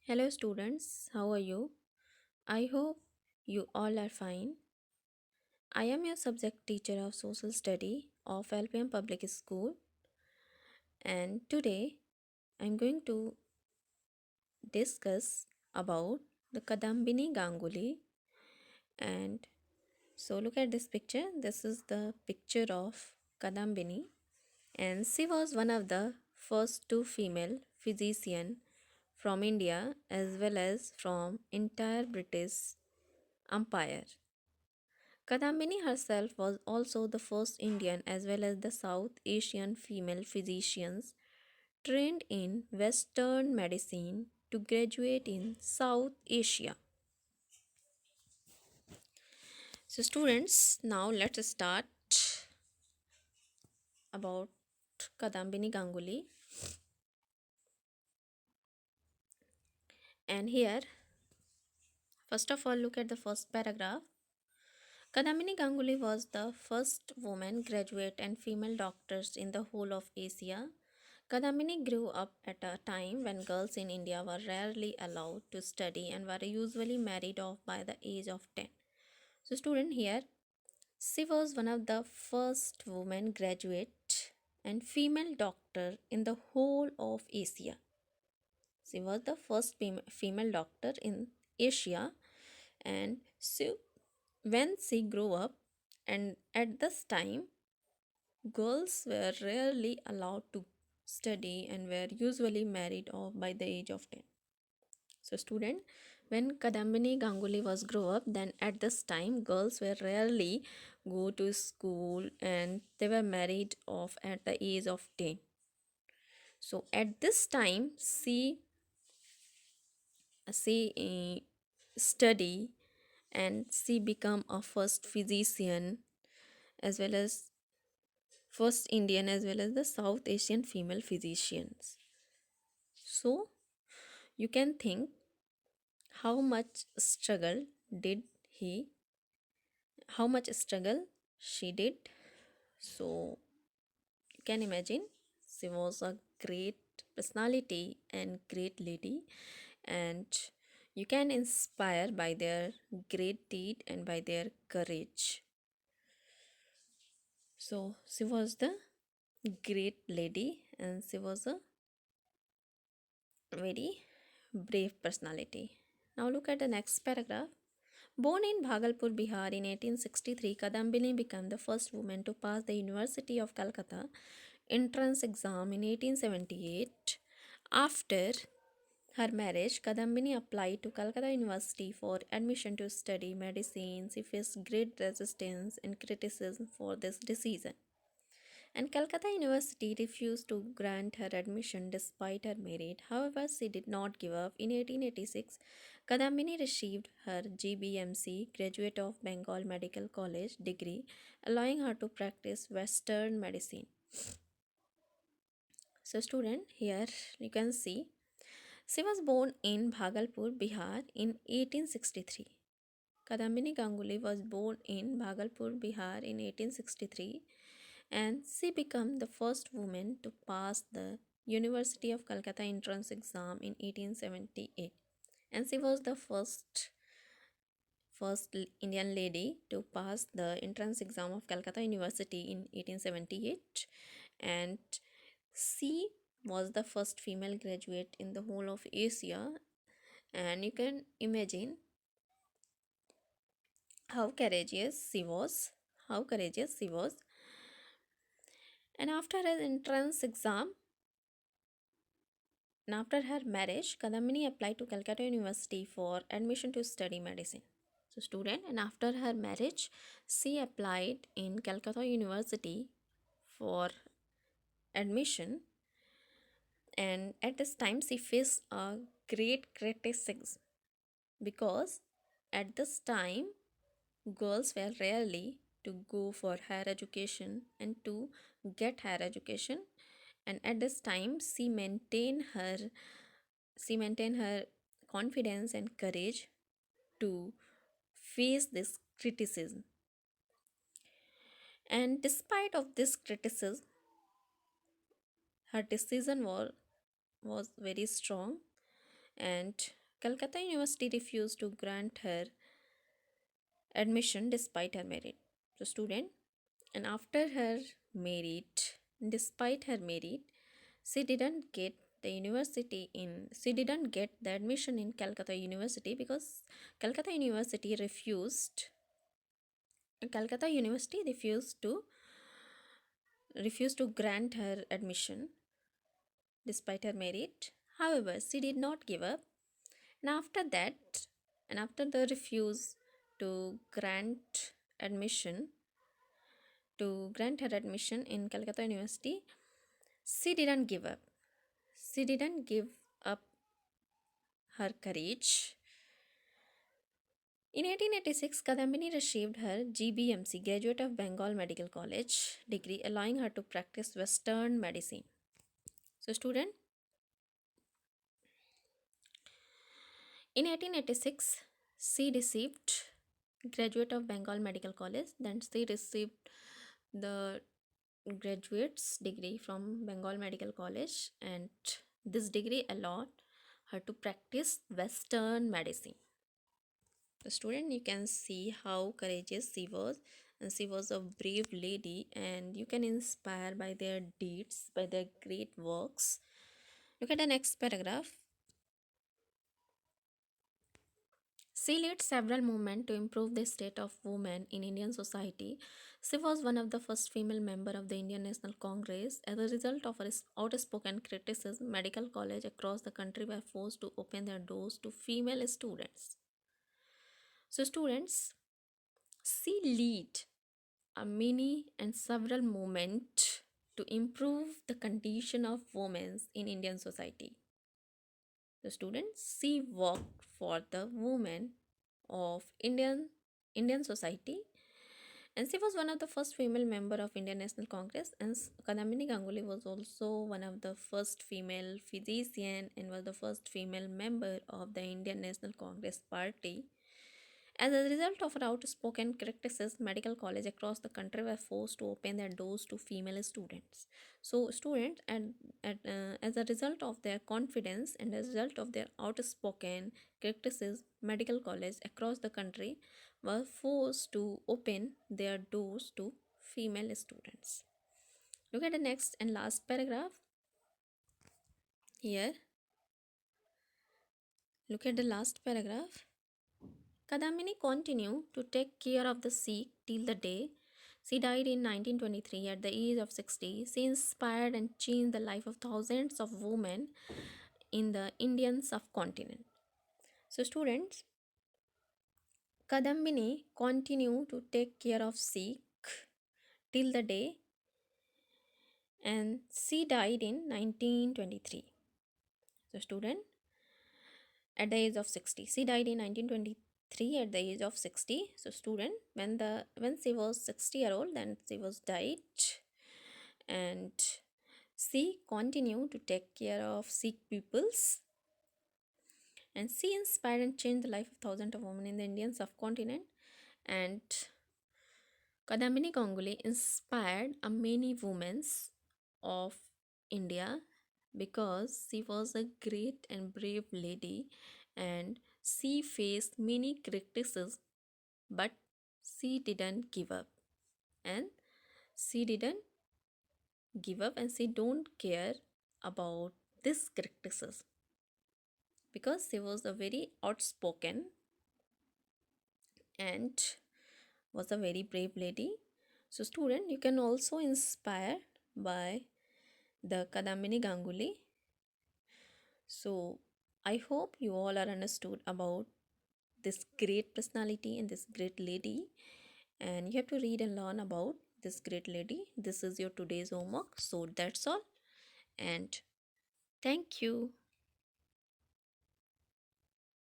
Hello, students. How are you? I hope you all are fine. I am your subject teacher of social study of LPM Public School, and today I'm going to discuss about the Kadambini Ganguly. And so, look at this picture. This is the picture of Kadambini, and she was one of the first two female physician from India as well as from entire British Empire. Kadambini herself was also the first Indian as well as the South Asian female physicians trained in Western medicine to graduate in South Asia. So, students, now let's start about Kadambini Ganguly. And here, first of all, look at the first paragraph. Kadambini Ganguly was the first woman graduate and female doctors in the whole of Asia. Kadambini grew up at a time when girls in India were rarely allowed to study and were usually married off by the age of 10. So, student here, she was one of the first women graduate and female doctor in the whole of Asia. She was the first female doctor in Asia, and so when she grew up, and at this time, girls were rarely allowed to study and were usually married off by the age of 10. So, student, when Kadambini Ganguly was grow up, then at this time, girls were rarely go to school and they were married off at the age of 10. So, at this time, she study and she become a first physician as well as first Indian as well as the South Asian female physicians. So, you can think how much struggle did he, how much struggle she did. So, you can imagine she was a great personality and great lady, and you can inspire by their great deed and by their courage. So, she was the great lady and she was a very brave personality. Now look at the next paragraph. Born in Bhagalpur, Bihar in 1863, Kadambini became the first woman to pass the University of Calcutta entrance exam in 1878. After her marriage, Kadambini applied to Calcutta University for admission to study medicine. She faced great resistance and criticism for this decision, and Calcutta University refused to grant her admission despite her merit. However, she did not give up. In 1886, Kadambini received her GBMC, Graduate of Bengal Medical College degree, allowing her to practice Western medicine. So, student, here you can see she was born in Bhagalpur, Bihar in 1863. Kadambini Ganguly was born in Bhagalpur, Bihar in 1863, and she became the first woman to pass the University of Calcutta entrance exam in 1878. And she was the first Indian lady to pass the entrance exam of Calcutta University in 1878, and she was the first female graduate in the whole of Asia. And you can imagine how courageous she was, how courageous she was. And after her entrance exam, and after her marriage, Kadambini applied to Calcutta University for admission to study medicine. So, student, and after her marriage, she applied in Calcutta University for admission. And at this time, she faced a great criticism because at this time, girls were rarely to go for higher education and to get higher education. And at this time, she maintained her confidence and courage to face this criticism. And despite of this criticism, her decision was very strong, and Calcutta University refused to grant her admission despite her merit. So, student, and after her merit, despite her merit, she didn't get she didn't get the admission in Calcutta University because Calcutta University refused Calcutta University refused to grant her admission despite her merit. However, she did not give up, and after that, and after the refuse to admission grant her admission in Calcutta University, she didn't give up. She didn't give up her courage. In 1886, Kadambini received her GBMC, Graduate of Bengal Medical College degree, allowing her to practice Western medicine. So, student, in 1886, she received Graduate of Bengal Medical College. Then she received the graduate's degree from Bengal Medical College, and this degree allowed her to practice Western medicine. The student, you can see how courageous she was, and she was a brave lady, and you can inspire by their deeds, by their great works. Look at the next paragraph. She led several movements to improve the state of women in Indian society. She was one of the first female members of the Indian National Congress. As a result of her outspoken criticism, medical colleges across the country were forced to open their doors to female students. So, students, she led a many and several movements to improve the condition of women in Indian society. The students, she worked for the women of Indian society, and she was one of the first female member of Indian National Congress. And Kadambini Ganguly was also one of the first female physician and was the first female member of the Indian National Congress Party. As a result of her outspoken criticism, medical colleges across the country were forced to open their doors to female students. So, students, as a result of their confidence and as a result of their outspoken criticism, medical colleges across the country were forced to open their doors to female students. Look at the next and last paragraph here. Look at the last paragraph. Kadambini continued to take care of the sick till the day she died in 1923 at the age of 60. She inspired and changed the life of thousands of women in the Indian subcontinent. So, students, Kadambini continued to take care of sick till the day, and she died in 1923. So, student, at the age of 60, she died in 1923 at the age of 60. So, student, when she was 60-year old, then she was died, and she continued to take care of sick peoples, and she inspired and changed the life of thousands of women in the Indian subcontinent. And Kadambini Ganguly inspired a many women of India because she was a great and brave lady, and she faced many criticisms, but she didn't give up, and she didn't give up and she don't care about this criticism because she was a very outspoken and was a very brave lady. So, student, you can also inspire by the Kadambini Ganguly. So, I hope you all are understood about this great personality and this great lady, and you have to read and learn about this great lady. This is your today's homework. So, that's all, and thank you.